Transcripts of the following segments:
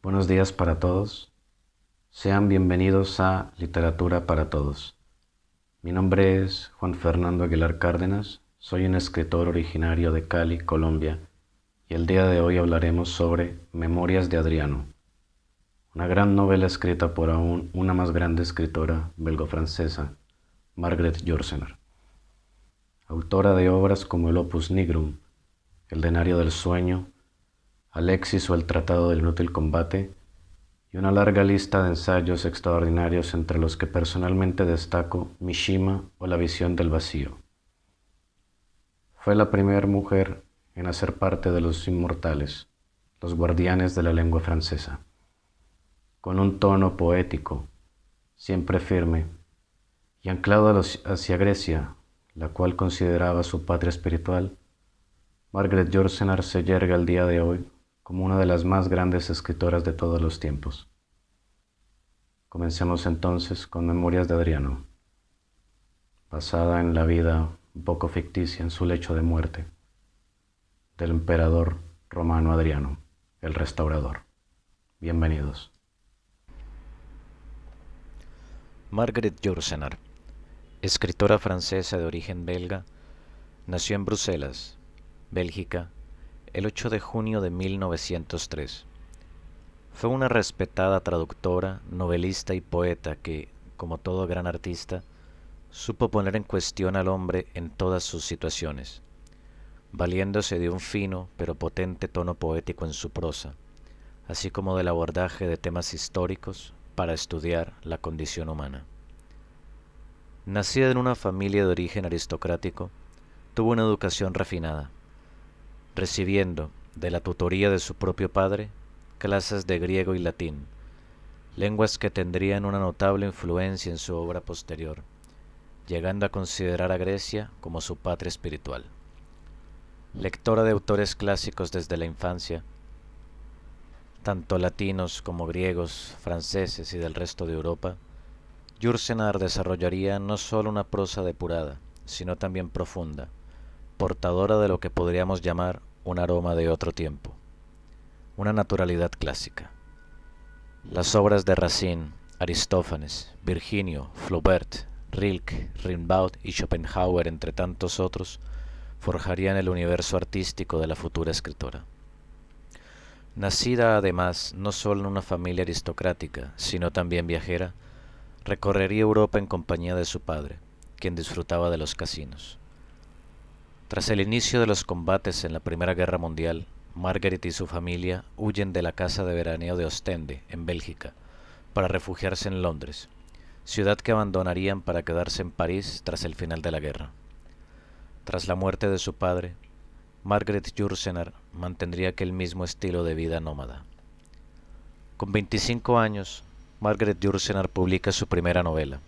Buenos días para todos. Sean bienvenidos a Literatura para Todos. Mi nombre es Juan Fernando Aguilar Cárdenas, soy un escritor originario de Cali, Colombia, y el día de hoy hablaremos sobre Memorias de Adriano, una gran novela escrita por aún una más grande escritora belgo-francesa, Margaret Yourcenar, autora de obras como el Opus Nigrum, el Denario del Sueño, Alexis o el Tratado del Inútil Combate, y una larga lista de ensayos extraordinarios entre los que personalmente destaco Mishima o La visión del vacío. Fue la primera mujer en hacer parte de los inmortales, los guardianes de la lengua francesa. Con un tono poético, siempre firme, y anclado hacia Grecia, la cual consideraba su patria espiritual, Margaret Yourcenar se yerga al día de hoy como una de las más grandes escritoras de todos los tiempos. Comencemos entonces con Memorias de Adriano, basada en la vida un poco ficticia en su lecho de muerte del emperador romano Adriano, el Restaurador. Bienvenidos. Margaret Yourcenar, escritora francesa de origen belga, nació en Bruselas, Bélgica, el 8 de junio de 1903. Fue una respetada traductora, novelista y poeta que, como todo gran artista, supo poner en cuestión al hombre en todas sus situaciones, valiéndose de un fino pero potente tono poético en su prosa, así como del abordaje de temas históricos para estudiar la condición humana. Nacida en una familia de origen aristocrático, tuvo una educación refinada, recibiendo, de la tutoría de su propio padre, clases de griego y latín, lenguas que tendrían una notable influencia en su obra posterior, llegando a considerar a Grecia como su patria espiritual. Lectora de autores clásicos desde la infancia, tanto latinos como griegos, franceses y del resto de Europa, Yourcenar desarrollaría no solo una prosa depurada, sino también profunda, portadora de lo que podríamos llamar un aroma de otro tiempo, una naturalidad clásica. Las obras de Racine, Aristófanes, Virginio, Flaubert, Rilke, Rimbaud y Schopenhauer, entre tantos otros, forjarían el universo artístico de la futura escritora. Nacida además no solo en una familia aristocrática, sino también viajera, recorrería Europa en compañía de su padre, quien disfrutaba de los casinos. Tras el inicio de los combates en la Primera Guerra Mundial, Margaret y su familia huyen de la casa de veraneo de Ostende, en Bélgica, para refugiarse en Londres, ciudad que abandonarían para quedarse en París tras el final de la guerra. Tras la muerte de su padre, Margaret Yourcenar mantendría aquel mismo estilo de vida nómada. Con 25 años, Margaret Yourcenar publica su primera novela,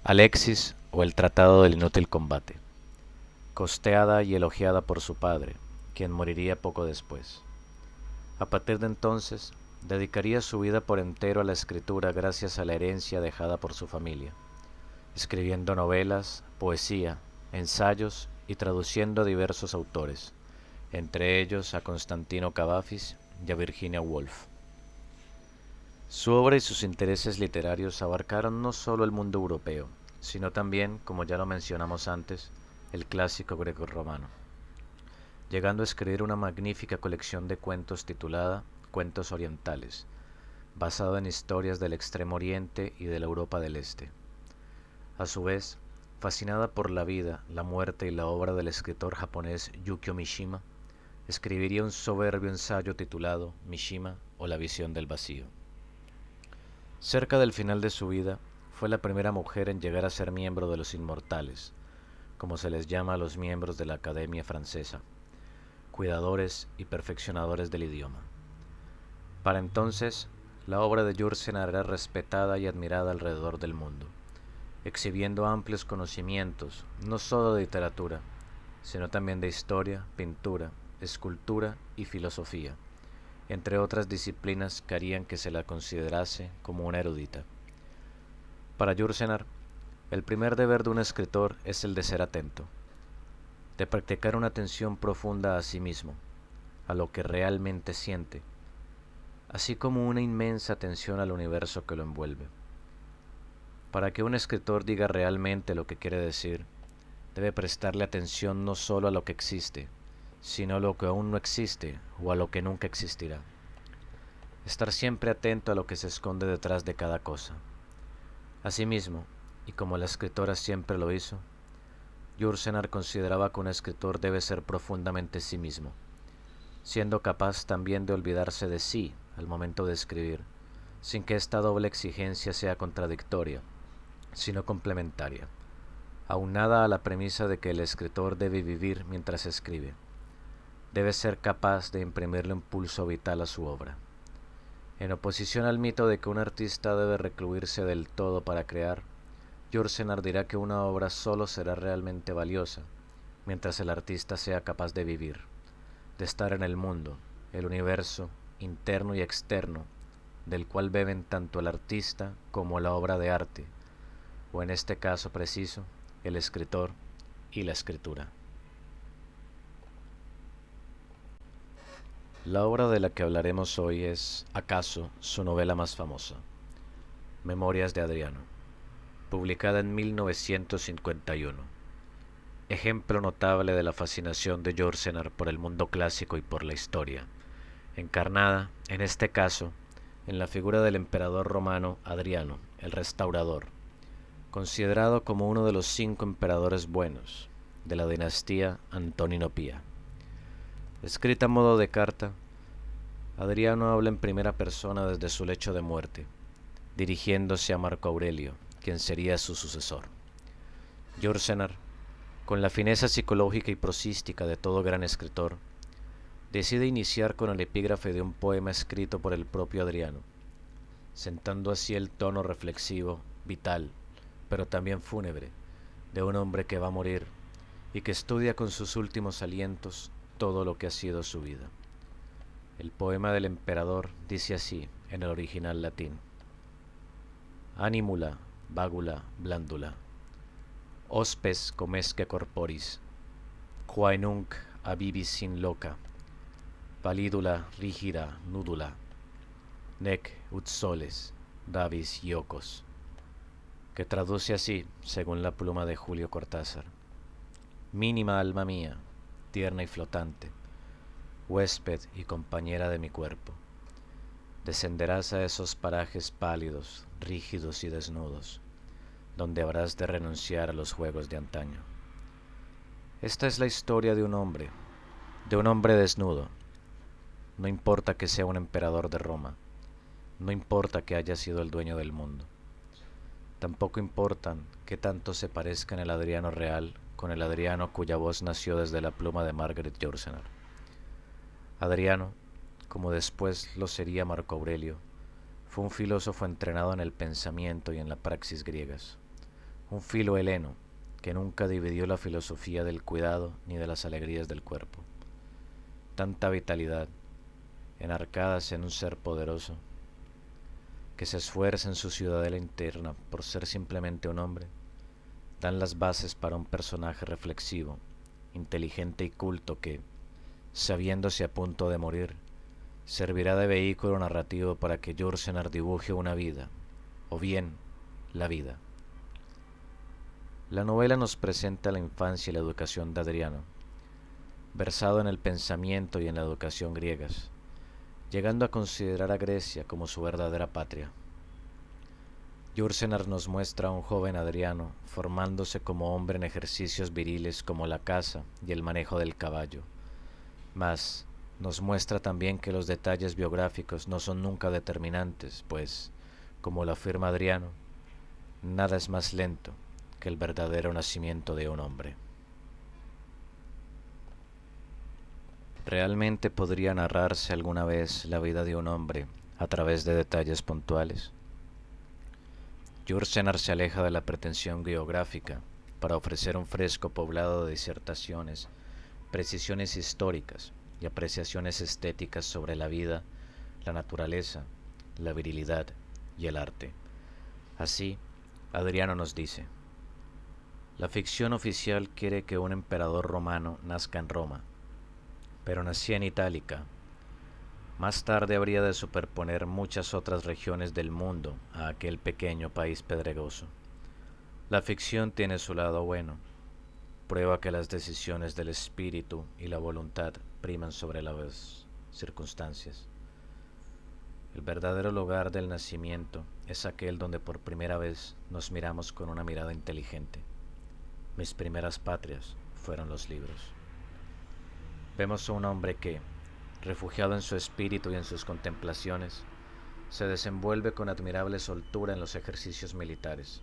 Alexis o el Tratado del Inútil Combate, costeada y elogiada por su padre, quien moriría poco después. A partir de entonces, dedicaría su vida por entero a la escritura gracias a la herencia dejada por su familia, escribiendo novelas, poesía, ensayos y traduciendo a diversos autores, entre ellos a Constantino Cavafis y a Virginia Woolf. Su obra y sus intereses literarios abarcaron no solo el mundo europeo, sino también, como ya lo mencionamos antes, el clásico greco-romano, llegando a escribir una magnífica colección de cuentos titulada Cuentos Orientales, basado en historias del Extremo Oriente y de la Europa del Este. A su vez, fascinada por la vida, la muerte y la obra del escritor japonés Yukio Mishima, escribiría un soberbio ensayo titulado Mishima o la visión del vacío. Cerca del final de su vida, fue la primera mujer en llegar a ser miembro de los Inmortales, como se les llama a los miembros de la Academia Francesa, cuidadores y perfeccionadores del idioma. Para entonces, la obra de Yourcenar era respetada y admirada alrededor del mundo, exhibiendo amplios conocimientos no solo de literatura, sino también de historia, pintura, escultura y filosofía, entre otras disciplinas que harían que se la considerase como una erudita. Para Yourcenar, el primer deber de un escritor es el de ser atento, de practicar una atención profunda a sí mismo, a lo que realmente siente, así como una inmensa atención al universo que lo envuelve. Para que un escritor diga realmente lo que quiere decir, debe prestarle atención no solo a lo que existe, sino a lo que aún no existe o a lo que nunca existirá. Estar siempre atento a lo que se esconde detrás de cada cosa. Asimismo, y como la escritora siempre lo hizo, Yourcenar consideraba que un escritor debe ser profundamente sí mismo, siendo capaz también de olvidarse de sí al momento de escribir, sin que esta doble exigencia sea contradictoria, sino complementaria, aunada a la premisa de que el escritor debe vivir mientras escribe. Debe ser capaz de imprimirle un pulso vital a su obra. En oposición al mito de que un artista debe recluirse del todo para crear, Yourcenar dirá que una obra solo será realmente valiosa mientras el artista sea capaz de vivir, de estar en el mundo, el universo, interno y externo, del cual beben tanto el artista como la obra de arte, o en este caso preciso, el escritor y la escritura. La obra de la que hablaremos hoy es, acaso, su novela más famosa, Memorias de Adriano, publicada en 1951, ejemplo notable de la fascinación de Yourcenar por el mundo clásico y por la historia, encarnada, en este caso, en la figura del emperador romano Adriano, el Restaurador, considerado como uno de los 5 emperadores buenos de la dinastía Antonino Pía. Escrita a modo de carta, Adriano habla en primera persona desde su lecho de muerte, dirigiéndose a Marco Aurelio, quien sería su sucesor. Yourcenar, con la fineza psicológica y prosística de todo gran escritor, decide iniciar con el epígrafe de un poema escrito por el propio Adriano, sentando así el tono reflexivo, vital, pero también fúnebre, de un hombre que va a morir y que estudia con sus últimos alientos todo lo que ha sido su vida. El poema del emperador dice así en el original latín: Animula, vagula, blandula, hospes comesque corporis, quae nunc abivis in loca, palidula rigida nudula, nec ut soles davis iocos, que traduce así, según la pluma de Julio Cortázar: mínima alma mía, tierna y flotante, huésped y compañera de mi cuerpo, descenderás a esos parajes pálidos, rígidos y desnudos, donde habrás de renunciar a los juegos de antaño. Esta es la historia de un hombre desnudo. No importa que sea un emperador de Roma, no importa que haya sido el dueño del mundo, tampoco importan que tanto se parezcan el Adriano real con el Adriano cuya voz nació desde la pluma de Margaret Yourcenar. Adriano, como después lo sería Marco Aurelio, fue un filósofo entrenado en el pensamiento y en la praxis griegas, un filoheleno que nunca dividió la filosofía del cuidado ni de las alegrías del cuerpo. Tanta vitalidad, enarcadas en un ser poderoso, que se esfuerza en su ciudadela interna por ser simplemente un hombre, dan las bases para un personaje reflexivo, inteligente y culto que, sabiéndose a punto de morir, servirá de vehículo narrativo para que Yourcenar dibuje una vida, o bien la vida. La novela nos presenta la infancia y la educación de Adriano, versado en el pensamiento y en la educación griegas, llegando a considerar a Grecia como su verdadera patria. Yourcenar nos muestra a un joven Adriano formándose como hombre en ejercicios viriles como la caza y el manejo del caballo, mas nos muestra también que los detalles biográficos no son nunca determinantes, pues, como lo afirma Adriano, nada es más lento que el verdadero nacimiento de un hombre. ¿Realmente podría narrarse alguna vez la vida de un hombre a través de detalles puntuales? Yourcenar se aleja de la pretensión geográfica para ofrecer un fresco poblado de disertaciones, precisiones históricas y apreciaciones estéticas sobre la vida, la naturaleza, la virilidad y el arte. Así, Adriano nos dice: la ficción oficial quiere que un emperador romano nazca en Roma, pero nació en Itálica, Más tarde habría de superponer muchas otras regiones del mundo a aquel pequeño país pedregoso. La ficción tiene su lado bueno, prueba que las decisiones del espíritu y la voluntad priman sobre las circunstancias. El verdadero lugar del nacimiento es aquel donde por primera vez nos miramos con una mirada inteligente. Mis primeras patrias fueron los libros. Vemos a un hombre que, refugiado en su espíritu y en sus contemplaciones, se desenvuelve con admirable soltura en los ejercicios militares,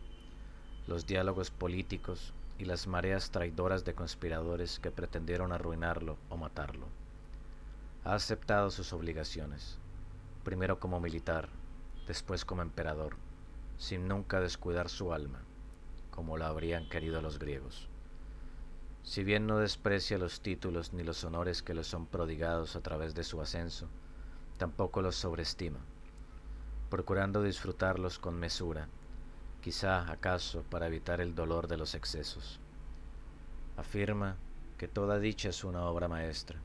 los diálogos políticos y las mareas traidoras de conspiradores que pretendieron arruinarlo o matarlo. Ha aceptado sus obligaciones, primero como militar, después como emperador, sin nunca descuidar su alma, como la habrían querido los griegos. Si bien no desprecia los títulos ni los honores que le son prodigados a través de su ascenso, tampoco los sobreestima, procurando disfrutarlos con mesura, quizá acaso para evitar el dolor de los excesos. Afirma que toda dicha es una obra maestra,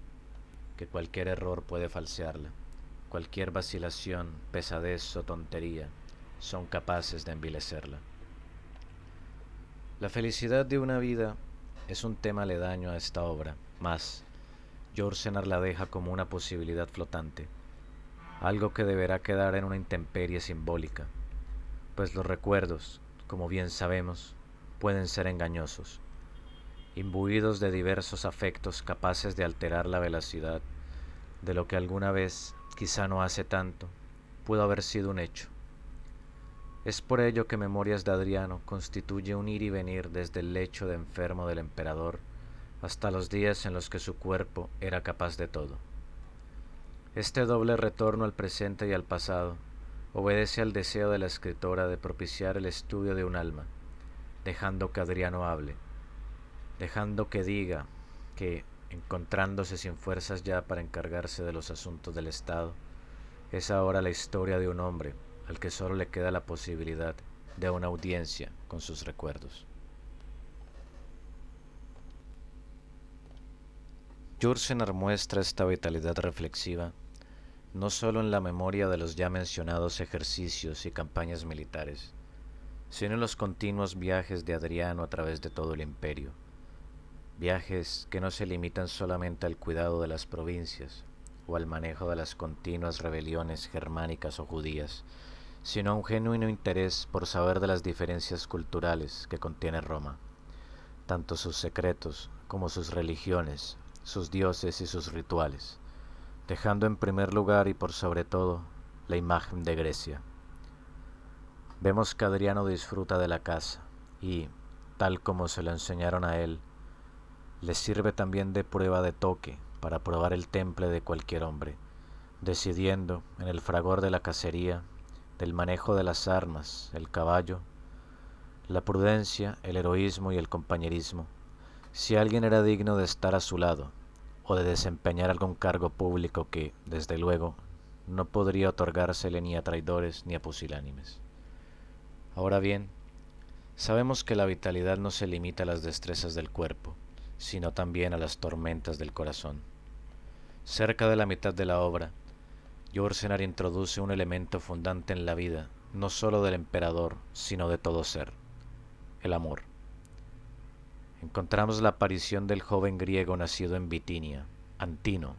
que cualquier error puede falsearla, cualquier vacilación, pesadez o tontería son capaces de envilecerla. La felicidad de una vida es un tema aledaño a esta obra, mas Yourcenar la deja como una posibilidad flotante, algo que deberá quedar en una intemperie simbólica, pues los recuerdos, como bien sabemos, pueden ser engañosos, imbuidos de diversos afectos capaces de alterar la velocidad de lo que alguna vez, quizá no hace tanto, pudo haber sido un hecho. Es por ello que Memorias de Adriano constituye un ir y venir desde el lecho de enfermo del emperador hasta los días en los que su cuerpo era capaz de todo. Este doble retorno al presente y al pasado obedece al deseo de la escritora de propiciar el estudio de un alma, dejando que Adriano hable, dejando que diga que, encontrándose sin fuerzas ya para encargarse de los asuntos del Estado, es ahora la historia de un hombre al que solo le queda la posibilidad de una audiencia con sus recuerdos. Yourcenar muestra esta vitalidad reflexiva no solo en la memoria de los ya mencionados ejercicios y campañas militares, sino en los continuos viajes de Adriano a través de todo el imperio, viajes que no se limitan solamente al cuidado de las provincias o al manejo de las continuas rebeliones germánicas o judías, sino a un genuino interés por saber de las diferencias culturales que contiene Roma, tanto sus secretos como sus religiones, sus dioses y sus rituales, dejando en primer lugar y por sobre todo la imagen de Grecia. Vemos que Adriano disfruta de la caza y, tal como se lo enseñaron a él, le sirve también de prueba de toque para probar el temple de cualquier hombre, decidiendo, en el fragor de la cacería, del manejo de las armas, el caballo, la prudencia, el heroísmo y el compañerismo, si alguien era digno de estar a su lado o de desempeñar algún cargo público que, desde luego, no podría otorgársele ni a traidores ni a pusilánimes. Ahora bien, sabemos que la vitalidad no se limita a las destrezas del cuerpo, sino también a las tormentas del corazón. Cerca de la mitad de la obra, Yourcenar introduce un elemento fundante en la vida, no sólo del emperador, sino de todo ser: el amor. Encontramos la aparición del joven griego nacido en Bitinia, Antino,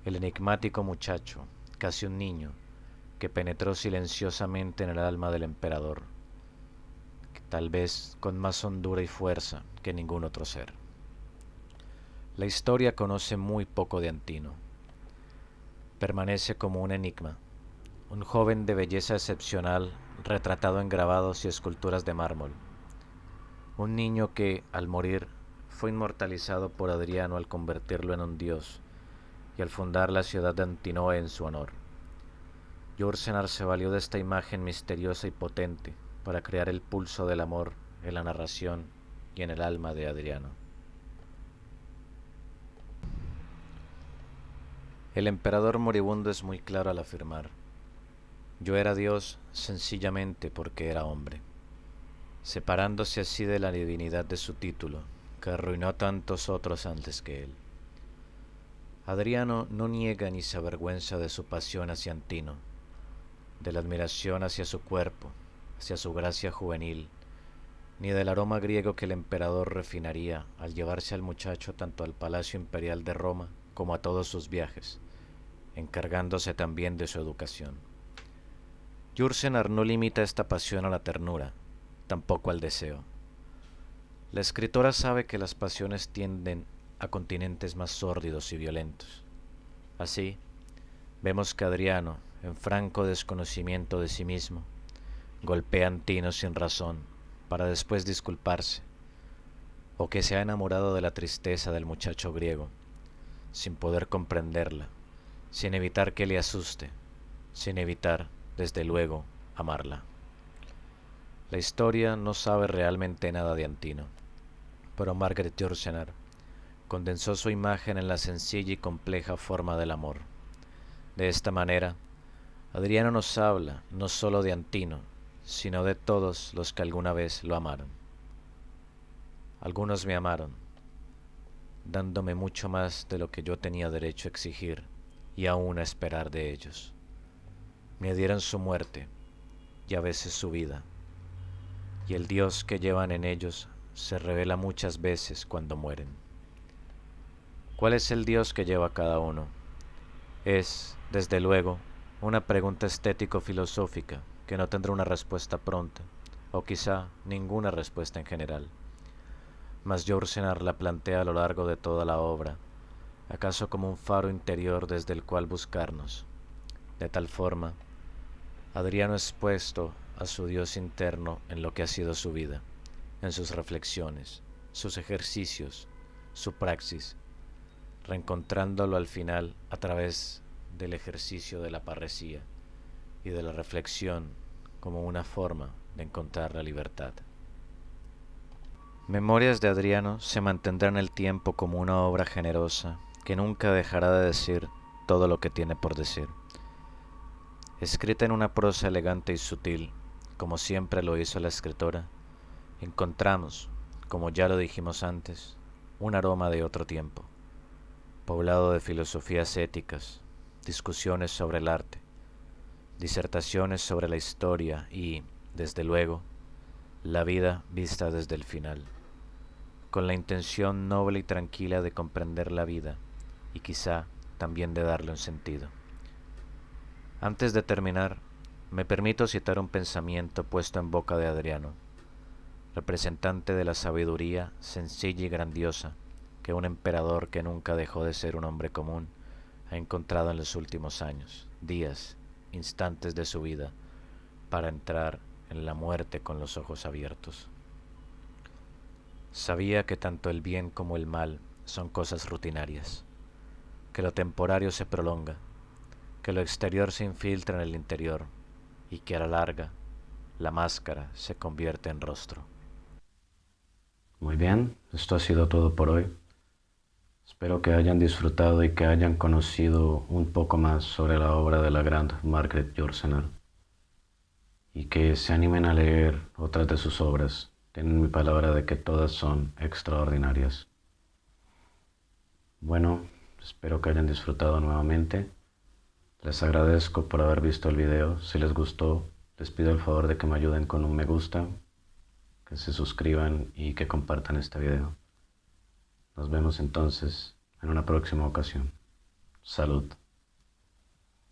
el enigmático muchacho, casi un niño, que penetró silenciosamente en el alma del emperador, tal vez con más hondura y fuerza que ningún otro ser. La historia conoce muy poco de Antino. Permanece como un enigma, un joven de belleza excepcional retratado en grabados y esculturas de mármol, un niño que, al morir, fue inmortalizado por Adriano al convertirlo en un dios y al fundar la ciudad de Antinoe en su honor. Yourcenar se valió de esta imagen misteriosa y potente para crear el pulso del amor en la narración y en el alma de Adriano. El emperador moribundo es muy claro al afirmar: yo era Dios sencillamente porque era hombre, separándose así de la divinidad de su título, que arruinó a tantos otros antes que él. Adriano no niega ni se avergüenza de su pasión hacia Antino, de la admiración hacia su cuerpo, hacia su gracia juvenil, ni del aroma griego que el emperador refinaría al llevarse al muchacho tanto al Palacio Imperial de Roma como a todos sus viajes, encargándose también de su educación. Yourcenar no limita esta pasión a la ternura, tampoco al deseo. La escritora sabe que las pasiones tienden a continentes más sórdidos y violentos. Así, vemos que Adriano, en franco desconocimiento de sí mismo, golpea a Antino sin razón, para después disculparse, o que se ha enamorado de la tristeza del muchacho griego, sin poder comprenderla, sin evitar que le asuste, sin evitar, desde luego, amarla. La historia no sabe realmente nada de Antino, pero Margaret Yourcenar condensó su imagen en la sencilla y compleja forma del amor. De esta manera, Adriano nos habla no solo de Antino, sino de todos los que alguna vez lo amaron. Algunos me amaron, dándome mucho más de lo que yo tenía derecho a exigir y aún a esperar de ellos. Me dieron su muerte y a veces su vida, y el Dios que llevan en ellos se revela muchas veces cuando mueren. ¿Cuál es el Dios que lleva cada uno? Es, desde luego, una pregunta estético-filosófica que no tendrá una respuesta pronta, o quizá ninguna respuesta en general. Mas Yourcenar la plantea a lo largo de toda la obra, acaso como un faro interior desde el cual buscarnos. De tal forma, Adriano es puesto a su Dios interno en lo que ha sido su vida, en sus reflexiones, sus ejercicios, su praxis, reencontrándolo al final a través del ejercicio de la parresía y de la reflexión como una forma de encontrar la libertad. Memorias de Adriano se mantendrá en el tiempo como una obra generosa que nunca dejará de decir todo lo que tiene por decir. Escrita en una prosa elegante y sutil, como siempre lo hizo la escritora, encontramos, como ya lo dijimos antes, un aroma de otro tiempo, poblado de filosofías éticas, discusiones sobre el arte, disertaciones sobre la historia y, desde luego, la vida vista desde el final, con la intención noble y tranquila de comprender la vida y quizá también de darle un sentido. Antes de terminar, me permito citar un pensamiento puesto en boca de Adriano, representante de la sabiduría sencilla y grandiosa que un emperador que nunca dejó de ser un hombre común ha encontrado en los últimos años, días, instantes de su vida, para entrar en la muerte con los ojos abiertos. Sabía que tanto el bien como el mal son cosas rutinarias, que lo temporario se prolonga, que lo exterior se infiltra en el interior y que a la larga la máscara se convierte en rostro. Muy bien, esto ha sido todo por hoy. Espero que hayan disfrutado y que hayan conocido un poco más sobre la obra de la gran Margaret Yourcenar y que se animen a leer otras de sus obras. Tienen mi palabra de que todas son extraordinarias. Bueno, espero que hayan disfrutado nuevamente. Les agradezco por haber visto el video. Si les gustó, les pido el favor de que me ayuden con un me gusta, que se suscriban y que compartan este video. Nos vemos entonces en una próxima ocasión. Salud.